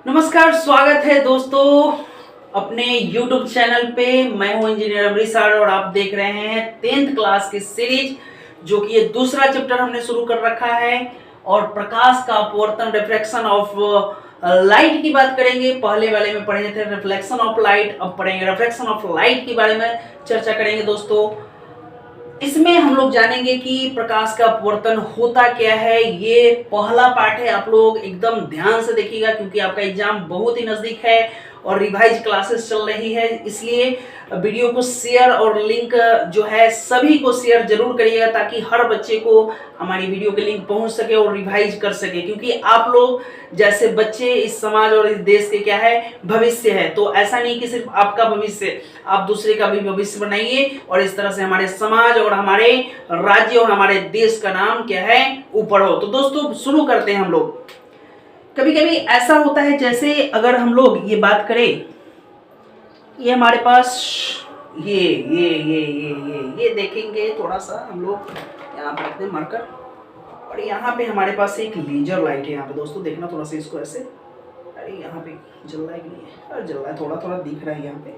नमस्कार, स्वागत है दोस्तों अपने YouTube चैनल पे। मैं हूं इंजीनियर अमृतसर और आप देख रहे हैं 10th क्लास की सीरीज, जो कि ये दूसरा चैप्टर हमने शुरू कर रखा है। और प्रकाश का अपवर्तन, रिफ्लेक्शन ऑफ लाइट की बात करेंगे। पहले वाले में पढ़े थे रिफ्लेक्शन ऑफ लाइट, अब पढ़ेंगे रिफ्लेक्शन ऑफ लाइट के बारे में चर्चा करेंगे दोस्तों। इसमें हम लोग जानेंगे कि प्रकाश का अपवर्तन होता क्या है। ये पहला पार्ट है, आप लोग एकदम ध्यान से देखिएगा क्योंकि आपका एग्जाम बहुत ही नजदीक है और रिवाइज क्लासेस चल रही है। इसलिए वीडियो को शेयर और लिंक जो है सभी को शेयर जरूर करिएगा ताकि हर बच्चे को हमारी वीडियो के लिंक पहुंच सके और रिवाइज कर सके, क्योंकि आप लोग जैसे बच्चे इस समाज और इस देश के क्या है, भविष्य है। तो ऐसा नहीं कि सिर्फ आपका भविष्य, आप दूसरे का भी भविष्य बनाइए और इस तरह से हमारे समाज और हमारे राज्य और हमारे देश का नाम क्या है, ऊपर हो। तो दोस्तों शुरू करते हैं हम लोग। कभी कभी ऐसा होता है, जैसे अगर हम लोग ये बात करें, ये हमारे पास ये देखेंगे, थोड़ा सा हम लोग यहाँ पे रखते हैं मार्कर, और यहाँ पे हमारे पास एक लेजर लाइट है। यहाँ पे दोस्तों देखना थोड़ा सा इसको ऐसे, अरे यहाँ पे जल रहा है कि नहीं है, अरे जल रहा है, थोड़ा थोड़ा दिख रहा है यहाँ पे,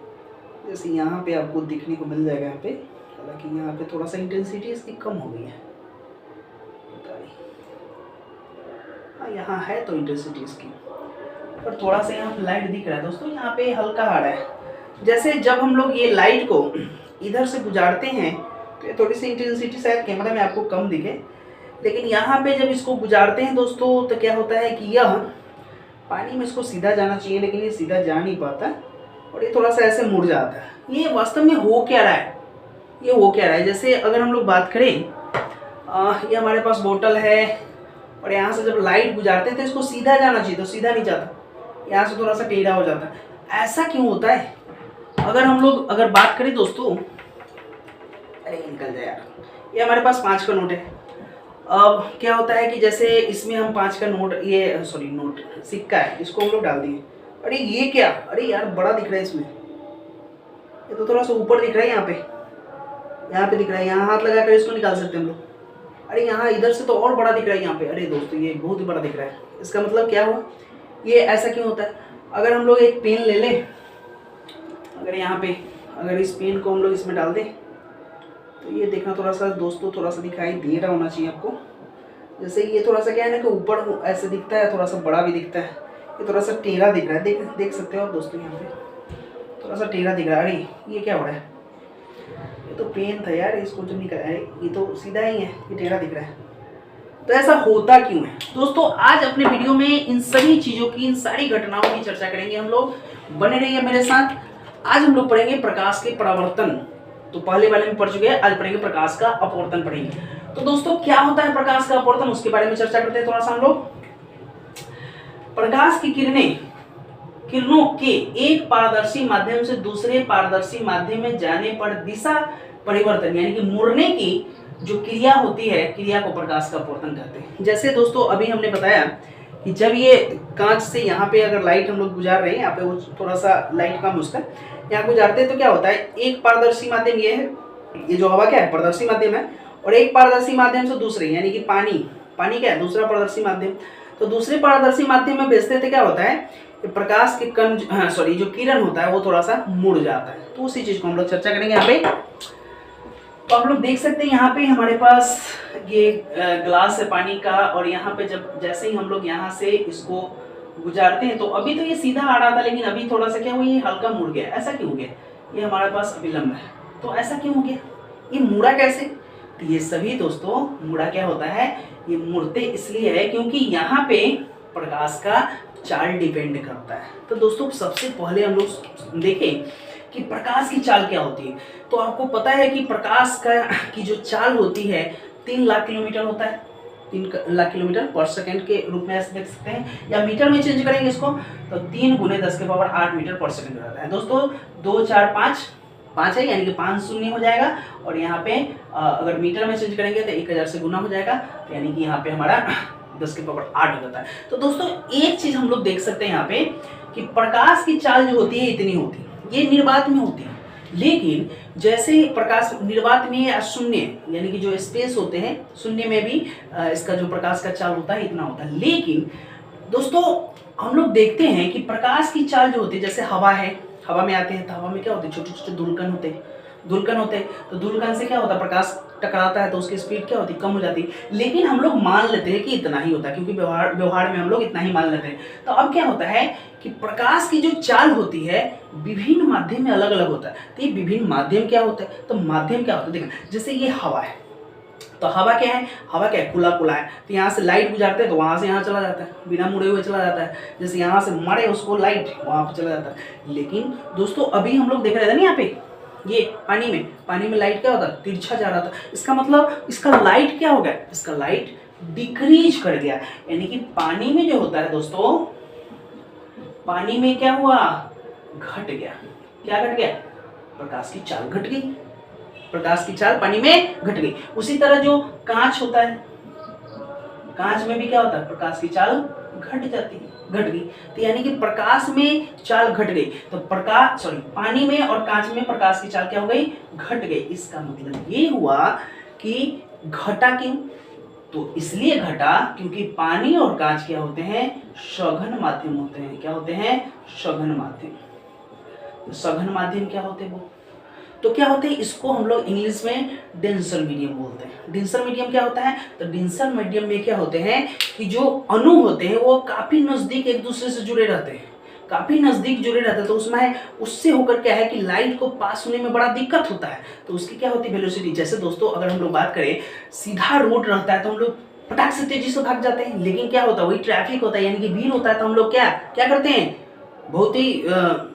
जैसे यहाँ पे आपको दिखने को मिल जाएगा यहाँ पे। हालांकि यहाँ पे थोड़ा सा इंटेंसिटी इसकी कम हो गई है, हाँ यहाँ है तो इंटेंसिटी इसकी, पर थोड़ा सा यहाँ पे लाइट दिख रहा है दोस्तों, यहाँ पे हल्का आ रहा है। जैसे जब हम लोग ये लाइट को इधर से गुजारते हैं तो ये थोड़ी सी इंटेंसिटी शायद कैमरा में आपको कम दिखे, लेकिन यहाँ पे जब इसको गुजारते हैं दोस्तों तो क्या होता है कि यह पानी में इसको सीधा जाना चाहिए, लेकिन ये सीधा जा नहीं पाता और ये थोड़ा सा ऐसे मुड़ जाता है। ये वास्तव में हो क्या रहा है, ये हो क्या रहा है। जैसे अगर हम लोग बात करें, ये हमारे पास बोतल है और यहाँ से जब लाइट गुजारते हैं तो इसको सीधा जाना चाहिए, तो सीधा नहीं जाता, यहाँ से थोड़ा सा टेढ़ा हो जाता है। ऐसा क्यों होता है? अगर हम लोग बात करें दोस्तों, अरे निकल जाए यार, ये हमारे पास 5 का नोट है। अब क्या होता है कि जैसे इसमें हम 5 का नोट, ये सॉरी नोट सिक्का है, इसको हम लोग डाल दिए। अरे ये क्या, अरे यार बड़ा दिख रहा है इसमें, ये तो थोड़ा सा ऊपर दिख रहा है, यहाँ पे दिख रहा है, यहाँ हाथ लगा कर इसको निकाल सकते हैं हम लोग। अरे यहाँ इधर से तो और बड़ा दिख रहा है यहाँ पे, अरे दोस्तों ये बहुत ही बड़ा दिख रहा है। इसका मतलब क्या हुआ, ये ऐसा क्यों होता है? अगर हम लोग एक पेन ले लें, अगर यहाँ पे अगर इस पेन को हम लोग इसमें डाल दें तो ये देखना थोड़ा सा दोस्तों, थोड़ा सा दिखाई दे रहा होना चाहिए आपको। जैसे ये थोड़ा सा क्या है ना कि ऊपर ऐसे दिखता है, थोड़ा सा बड़ा भी दिखता है, ये थोड़ा सा टेढ़ा दिख रहा है, देख सकते हो आप दोस्तों, यहाँ पे थोड़ा सा टेढ़ा दिख रहा है। अरे ये क्या हो रहा है, ये तो पेन था यार, इसको जो निकाला है ये तो सीधा ही है, ये टेढ़ा दिख रहा है। तो ऐसा होता क्यों है दोस्तों? आज अपने वीडियो में इन सभी चीज़ों की, इन सारी घटनाओं की चर्चा करेंगे हम लोग, बने रहिए मेरे साथ। आज हम लोग पढ़ेंगे प्रकाश के परावर्तन, तो पहले वाले में पढ़ चुके हैं, आज पढ़ेंगे प्रकाश का अपवर्तन पढ़ेंगे। तो दोस्तों क्या होता है प्रकाश का अपवर्तन, उसके बारे में चर्चा करते हैं थोड़ा सा हम लोग। प्रकाश की किरणों के एक पारदर्शी माध्यम से दूसरे पारदर्शी माध्यम में जाने पर दिशा परिवर्तन यानी कि मुड़ने की जो क्रिया होती है, क्रिया को प्रकाश का अपवर्तन कहते हैं। जैसे दोस्तों अभी हमने बताया कि जब ये कांच से यहाँ पे अगर लाइट हम लोग गुजार रहे हैं, यहाँ पे वो थोड़ा सा लाइट कम उसका यहाँ गुजारते हैं तो क्या होता है, एक पारदर्शी माध्यम ये है, ये जो हवा क्या है पारदर्शी माध्यम है, और एक पारदर्शी माध्यम से दूसरे यानी कि पानी क्या है, दूसरा पारदर्शी माध्यम। तो दूसरे पारदर्शी माध्यम में भेजते तो क्या होता है, प्रकाश के कण जो किरण होता है वो थोड़ा सा मुड़ जाता है। तो उसी चीज को हम लोग चर्चा करेंगे यहाँ पे। तो आप लोग देख सकते हैं यहाँ पे हमारे पास ये ग्लास है पानी का, और यहाँ पे जब जैसे ही हम लोग यहाँ से इसको गुजारते हैं तो अभी तो ये सीधा आ रहा था, लेकिन अभी थोड़ा सा क्या हुआ, ये हल्का मुड़ गया। ऐसा क्यों हो गया? ये हमारे पास अभिलंब है, तो ऐसा क्यों हो गया, ये मुड़ा कैसे? तो ये सभी दोस्तों मुड़ा क्या होता है, ये मुड़ते इसलिए है क्योंकि यहाँ पे प्रकाश का चाल डिपेंड करता है। तो दोस्तों सबसे पहले हम लोग देखें कि प्रकाश की चाल क्या होती है। तो आपको पता है कि प्रकाश की जो चाल होती है 3 लाख किलोमीटर होता है, 3 लाख किलोमीटर पर सेकंड के रूप में ऐसे देख सकते हैं, या मीटर में चेंज करेंगे इसको तो 3 × 10⁸ मीटर पर सेकंड रहता है दोस्तों। 2 4 5 है यानी कि 5 शून्य हो जाएगा, और यहाँ पे अगर मीटर में चेंज करेंगे तो 1000 से गुना हो जाएगा, तो यानी कि यहाँ पे हमारा 10⁸ हो जाता है। तो दोस्तों एक चीज हम लोग देख सकते हैं यहाँ पे कि प्रकाश की चाल जो होती है इतनी होती है, ये निर्वात में होती है, लेकिन जैसे प्रकाश निर्वात में या शून्य यानी कि जो स्पेस होते हैं शून्य में भी इसका जो प्रकाश का चाल होता है इतना होता है। लेकिन दोस्तों हम लोग देखते हैं कि प्रकाश की चाल जो होती है, जैसे हवा है, हवा में आते हैं तो हवा में क्या होते हैं, छोटे छोटे धुलकन होते हैं, धुलकन होते हैं, तो धुलकन से क्या होता है, प्रकाश टकराता है तो उसकी स्पीड क्या होती है, कम हो जाती है। लेकिन हम लोग मान लेते हैं कि इतना ही होता है, क्योंकि व्यवहार में हम लोग इतना ही मान लेते हैं। तो अब क्या होता है कि प्रकाश की जो चाल होती है विभिन्न माध्यम में अलग अलग होता है। तो ये विभिन्न माध्यम क्या होता है, तो माध्यम क्या होता है, देखना जैसे ये हवा है, तो हवा क्या है, हवा क्या है, खुला खुला है, तो यहाँ से लाइट गुजारते हैं तो वहाँ से यहाँ चला जाता है, बिना मुड़े हुए चला जाता है। जैसे यहाँ से मारे उसको लाइट वहाँ पे चला जाता है। लेकिन दोस्तों अभी हम लोग देख रहे थे ना, यहाँ पे ये पानी में लाइट क्या होता है, तिरछा जा रहा था। इसका मतलब इसका लाइट क्या हो गया, इसका लाइट डिक्रीज कर गया। यानी कि पानी में जो होता है दोस्तों, पानी में क्या हुआ, घट गया। क्या घट गया, प्रकाश की चाल घट गई, प्रकाश की चाल पानी में घट गई। उसी तरह जो कांच होता है, कांच में भी क्या होता है, प्रकाश की चाल घट जाती है, घट गई। तो यानी कि प्रकाश में चाल घट गई, तो पानी में और कांच में प्रकाश की चाल क्या हो गई, घट गई। इसका मतलब ये हुआ कि घटा क्यों, तो इसलिए घटा क्योंकि पानी और कांच क्या होते हैं, सघन माध्यम होते हैं। क्या होते हैं, सघन माध्यम। तो सघन माध्यम क्या होते हैं वो, तो क्या होते हैं, इसको हम लोग इंग्लिश में डेंसर मीडियम बोलते हैं। डेंसर मीडियम क्या होता है, तो डेंसर मीडियम में क्या होते हैं कि जो अणु होते हैं वो काफी नजदीक एक दूसरे से जुड़े रहते हैं, काफी नजदीक जुड़े रहते हैं। तो उसमें उससे होकर क्या है कि लाइट को पास होने में बड़ा दिक्कत होता है। तो उसकी क्या होती है, वेलोसिटी। जैसे दोस्तों अगर हम लोग बात करें, सीधा रोड रहता है तो हम लोग फटाक से तेजी से भाग जाते हैं। लेकिन क्या होता है, वही ट्रैफिक होता है यानी कि भीड़ होता है, तो हम लोग क्या करते हैं, बहुत ही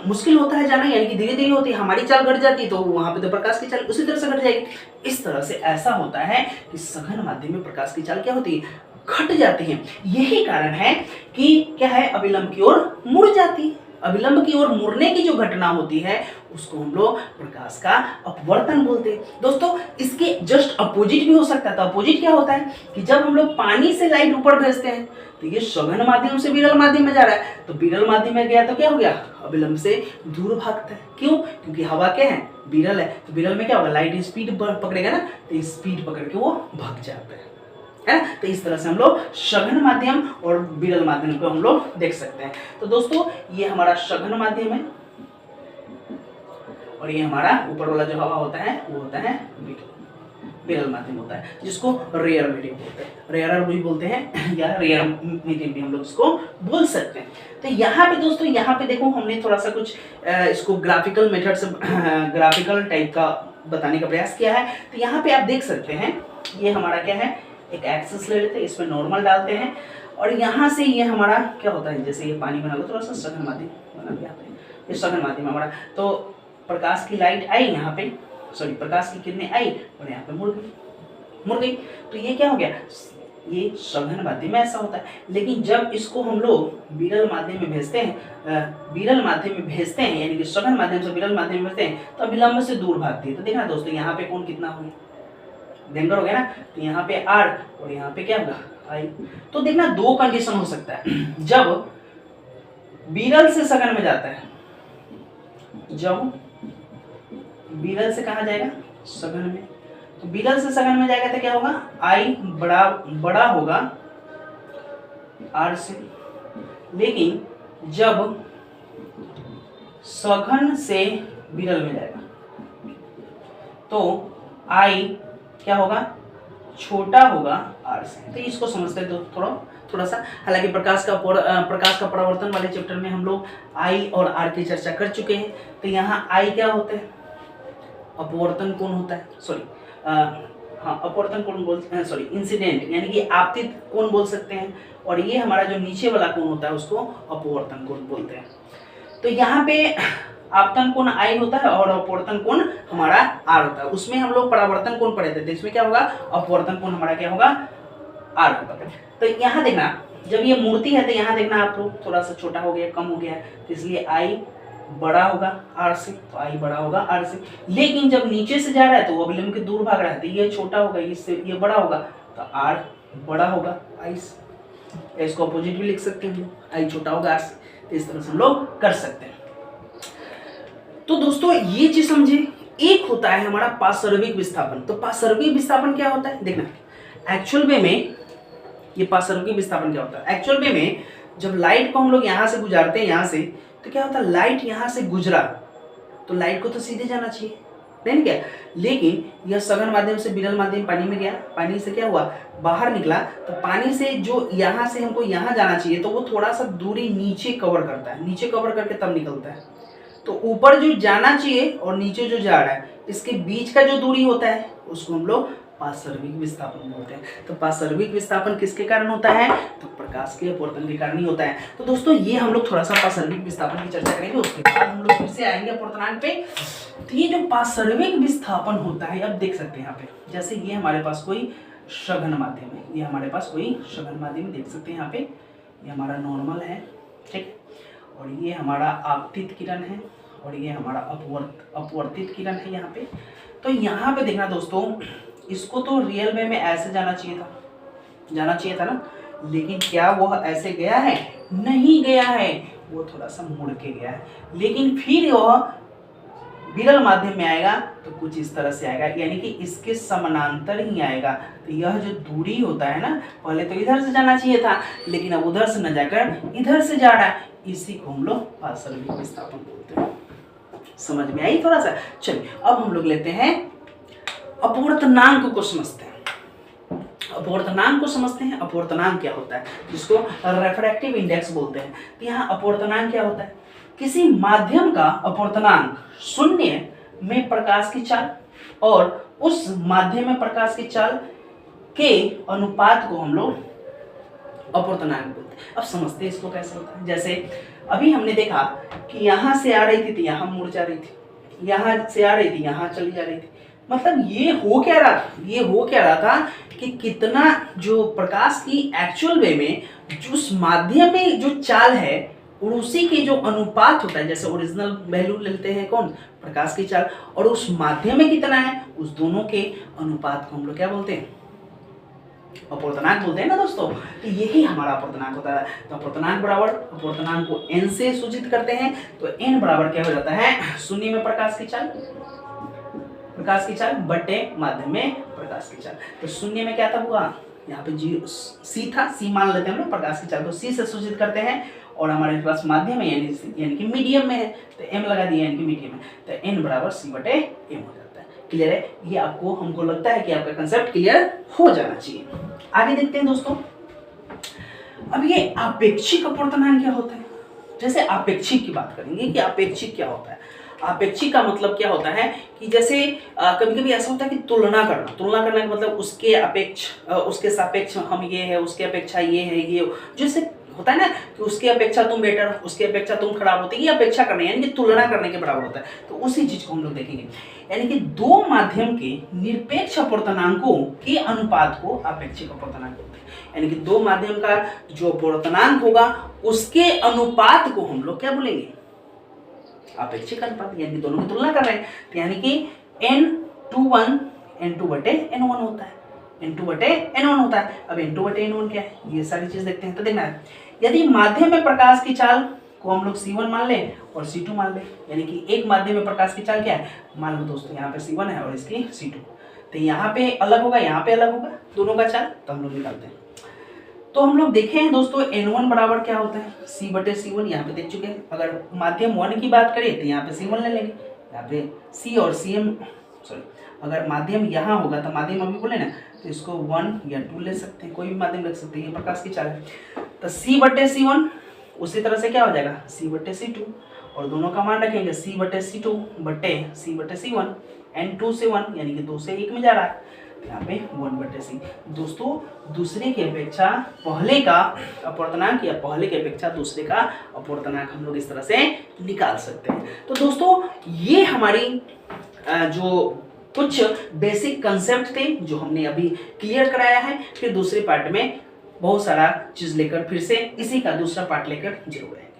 मुश्किल होता है जाना, यानी कि धीरे धीरे होती है, हमारी चाल घट जाती है तो वहां पे तो प्रकाश की चाल उसी तरह से घट जाएगी। इस तरह से ऐसा होता है कि सघन माध्यम में प्रकाश की चाल क्या होती है, घट जाती है। यही कारण है कि क्या है, अविलंब की ओर मुड़ जाती है। अविलंब की ओर मुड़ने की जो घटना होती है उसको हम लोग प्रकाश का अपवर्तन बोलते हैं। दोस्तों इसके जस्ट अपोजिट भी हो सकता है। तो अपोजिट क्या होता है कि जब हम लोग पानी से लाइट ऊपर भेजते हैं तो ये सघन माध्यम से विरल माध्यम में जा रहा है, तो विरल माध्यम में गया तो क्या हो गया, अविलंब से दूर भागता है। क्यों, क्योंकि हवा क्या है, विरल है, तो विरल में क्या होगा, लाइट स्पीड पकड़ेगा ना, तो स्पीड पकड़ के वो भाग जाता है ना। तो इस तरह से हम लोग सघन माध्यम और विरल माध्यम को हम लोग देख सकते हैं। तो दोस्तों ये हमारा सघन माध्यम है और ये हमारा ऊपर वाला जो हवा होता है वो होता है विरल माध्यम होता है, जिसको रेयर मीडियम बोलते हैं, रेयर भी बोलते हैं या रेयर मीडियम भी हम लोग इसको बोल सकते हैं। तो यहाँ पे दोस्तों, यहाँ पे देखो हमने थोड़ा सा कुछ इसको ग्राफिकल मेथड से ग्राफिकल टाइप का बताने का प्रयास किया है। तो यहाँ पे आप देख सकते हैं, ये हमारा क्या है, एक एक्सिस ले लेते हैं, इसमें नॉर्मल डालते हैं और यहाँ से ये हमारा क्या होता है, जैसे ये पानी बना लो, थोड़ा सा सघन माध्यम बना दिया आपने, ये सघन माध्यम हमारा। तो प्रकाश की लाइट आई यहाँ पे, प्रकाश की किरणें आई और यहाँ पे मुड़ गई। तो ये क्या हो गया, ये सघन माध्यम में ऐसा होता है। लेकिन जब इसको हम लोग विरल माध्यम में भेजते हैं, यानी कि सघन माध्यम से विरल माध्यम में भेजते हैं तो अविलंब से दूर भागती है। तो देखना दोस्तों यहाँ पे कोण कितना हो गया, डेंगर हो गया ना, तो यहाँ पे आर और यहाँ पे क्या होगा, आई। तो देखना दो कंडीशन हो सकता है, जब विरल से सघन में जाता है, जब विरल से कहा जाएगा सघन में, तो विरल से सघन में जाएगा तो क्या होगा, आई बड़ा होगा आर से। लेकिन जब सघन से विरल में जाएगा तो आई क्या होगा, छोटा होगा आर से। तो इसको समझते हैं तो थोड़ा सा, हालांकि प्रकाश का परावर्तन वाले चैप्टर में हम लोग आई और आर की चर्चा कर चुके हैं। तो यहाँ आई क्या होता है, अपवर्तन कोण होता है, अपवर्तन कोण बोलते हैं, इंसिडेंट यानी कि आपतित कोण बोल सकते हैं। और ये हमारा जो नीचे वाला कोण होता है उसको अपवर्तन कोण बोलते हैं। तो यहाँ पे आपतन कोण आई होता है और अपवर्तन कोण हमारा आर होता है। उसमें हम लोग परावर्तन कोण पढ़े थे, तो इसमें क्या होगा, अपवर्तन कोण हमारा क्या होगा, आर होगा। तो यहाँ देखना, जब ये मूर्ति है तो यहाँ देखना आप लोग थोड़ा सा छोटा हो गया, कम हो गया, तो इसलिए आई बड़ा होगा आर से, तो आई बड़ा होगा आर से। लेकिन जब नीचे से जा रहा है तो वो अविलंब के दूर भाग रहा है, तो ये छोटा होगा, इससे ये बड़ा होगा, तो आर बड़ा होगा आई से। इसको अपोजिट भी लिख सकते हैं, आई छोटा होगा आर से। तो इस तरह से हम लोग कर सकते हैं। तो दोस्तों ये चीज समझे। एक होता है हमारा पार्श्विक विस्थापन। तो पार्श्विक विस्थापन क्या होता है, देखना एक्चुअल वे में, ये पार्श्विक विस्थापन क्या होता है एक्चुअल वे में, जब लाइट को हम लोग यहाँ से गुजारते हैं, यहाँ से, तो क्या होता है, लाइट यहाँ से गुजरा तो लाइट को तो सीधे जाना चाहिए, नहीं क्या, लेकिन यह सघन माध्यम से विरल माध्यम पानी में गया, पानी से क्या हुआ, बाहर निकला, तो पानी से जो यहाँ से हमको यहाँ जाना चाहिए तो वो थोड़ा सा दूरी नीचे कवर करता है, नीचे कवर करके तब निकलता है। तो ऊपर जो जाना चाहिए और नीचे जो जा रहा है, इसके बीच का जो दूरी होता है उसको हम लोग पार्श्विक विस्थापन बोलते हैं। तो पार्श्विक विस्थापन किसके कारण होता है, तो प्रकाश के अपवर्तन के कारण ही होता है। तो दोस्तों ये हम लोग थोड़ा सा पार्श्विक विस्थापन की चर्चा करेंगे, उसके बाद हम लोग फिर से आएंगे अपवर्तनांक पे। तो ये जो पार्श्विक विस्थापन होता है, अब देख सकते हैं यहाँ पे, जैसे ये हमारे पास कोई सघन माध्यम है, ये हमारे पास कोई सघन माध्यम देख सकते हैं यहाँ पे, ये हमारा नॉर्मल है, ठीक, और ये हमारा आपतित किरण है, और ये हमारा अपवर्तित किरण है यहाँ पे। तो यहाँ पे देखना दोस्तों, इसको तो रियल में ऐसे जाना चाहिए था ना, लेकिन क्या वो ऐसे गया है, नहीं गया है, वो थोड़ा सा मुड़ के गया है, लेकिन फिर वह विरल माध्यम में आएगा तो कुछ इस तरह से आएगा, यानी कि इसके समानांतर ही आएगा। तो यह जो दूरी होता है ना, पहले तो इधर से जाना चाहिए था, लेकिन अब उधर से न जाकर इधर से जा रहा है, इसी को हम लोग पार्श्विक विस्थापन बोलते हैं। समझ में आई थोड़ा सा? चलिए अब हम लोग लेते हैं अपवर्तनांक को समझते हैं। अपवर्तनांक को समझते हैं, अपवर्तनांक क्या होता है, जिसको रेफ्रैक्टिव इंडेक्स बोलते हैं। तो यहाँ अपवर्तनांक क्या होता है, किसी माध्यम का अपवर्तनांक शून्य में प्रकाश की चाल और उस माध्यम में प्रकाश की चाल के अनुपात को हम लोग अपवर्तनांक बोलते हैं। अब समझते हैं इसको कैसे होता है। जैसे अभी हमने देखा कि यहाँ से आ रही थी तो यहाँ मुड़ जा रही थी, यहाँ से आ रही थी यहाँ चली जा रही थी, मतलब ये हो क्या रहा था, ये हो क्या रहा था कि कितना जो प्रकाश की एक्चुअल वे में जो उस माध्यम में जो चाल है और उसी के जो अनुपात होता है, जैसे ओरिजिनल वैल्यू लेते हैं कौन, प्रकाश की चाल, और उस माध्यम में कितना है, उस दोनों के अनुपात को हम लोग क्या बोलते हैं, अपवर्तनांक बोलते हैं ना दोस्तों। तो यही हमारा अपवर्तनांक होता है। तो अपवर्तनांक बराबर, अपवर्तनांक को n से सूचित करते हैं, तो n बराबर क्या हो जाता है, शून्य में प्रकाश की चाल बटे माध्यम में प्रकाश की चाल। तो शून्य में क्या था हुआ, यहाँ पे जीरो c था, c मान लेते हैं हम लोग, प्रकाश की चाल को c से सूचित करते हैं, और हमारे पास माध्यम है यानी कि मीडियम में है, तो m लगा दिया यानी कि मीडियम है, तो n बराबर c बटे m हो जाता है। क्लियर है? ये आपको, हमको लगता है कि आपका कंसेप्ट क्लियर हो जाना चाहिए। आगे देखते हैं दोस्तों। अब ये आपेक्षिक अपवर्तनांक क्या होता है। जैसे आपेक्षिक की बात करेंगे कि आपेक्षिक क्या होता है। आपेक्षिक का मतलब क्या होता है कि जैसे कभी कभी ऐसा होता है कि तुलना करना का मतलब उसके सापेक्ष हम ये है, उसके अपेक्षा ये है, ये जैसे होता है ना कि उसकी अपेक्षा तुम बेटर, उसकी अपेक्षा तुम खराब होती है, ये अपेक्षा करने यानी कि तुलना करने के बराबर होता है। तो उसी चीज को हम लोग देखेंगे, यानी कि दो माध्यम के निरपेक्ष अपवर्तनांकों के अनुपात को आपेक्षिक अपवर्तनांक बोलते हैं। यानी कि दो माध्यम का जो अपवर्तनांक होगा उसके अनुपात को हम लोग क्या बोलेंगे, आपेक्षिक अनुपात, यानी दोनों की तुलना कर रहे हैं, तो यानी कि n21 n2 बटे n1 होता है, n2 बटे n1 होता है। अब n2 बटे n1 क्या है, ये सारी चीज देखते हैं। तो देखना है, यदि माध्यम में प्रकाश की चाल को हम लोग c1 मान लें और c2 मान लें, यानी कि एक माध्यम में प्रकाश की चाल क्या है, मान लो दोस्तों यहाँ पे c1 है और इसकी c2, तो यहाँ पे अलग होगा, यहाँ पे अलग होगा दोनों का चाल, तो हम लोग निकालते हैं। तो हम लोग देखे हैं दोस्तों n1 बराबर क्या होता है, c बटे c1, यहाँ पे देख चुके हैं। अगर माध्यम 1 की बात करें तो यहाँ पे c1 ले लेंगे, यहाँ पे c और cm, सॉरी अगर माध्यम यहाँ होगा तो माध्यम अभी बोले ना, तो इसको 1 या 2 ले सकते हैं, कोई भी माध्यम रख सकते हैं, ये प्रकाश की चाल है। तो c बटे c1 उसी तरह से क्या हो जाएगा, c बटे c2, और दोनों का मान रखेंगे c बटे c2 बटे c बटे c1, n2 से 1 यानी कि 2 से 1 में जा रहा है, यहाँ पे 1 बटे c। दोस्तों दूसरे की अपेक्षा पहले का अपवर्तनांक या पहले की अपेक्षा दूसरे का अपवर्तनांक हम लोग इस तरह से निकाल सकते हैं। तो दोस्तों ये हमारी जो कुछ बेसिक कंसेप्ट थे जो हमने अभी क्लियर कराया है। फिर दूसरे पार्ट में बहुत सारा चीज लेकर फिर से इसी का दूसरा पार्ट लेकर जरूर है।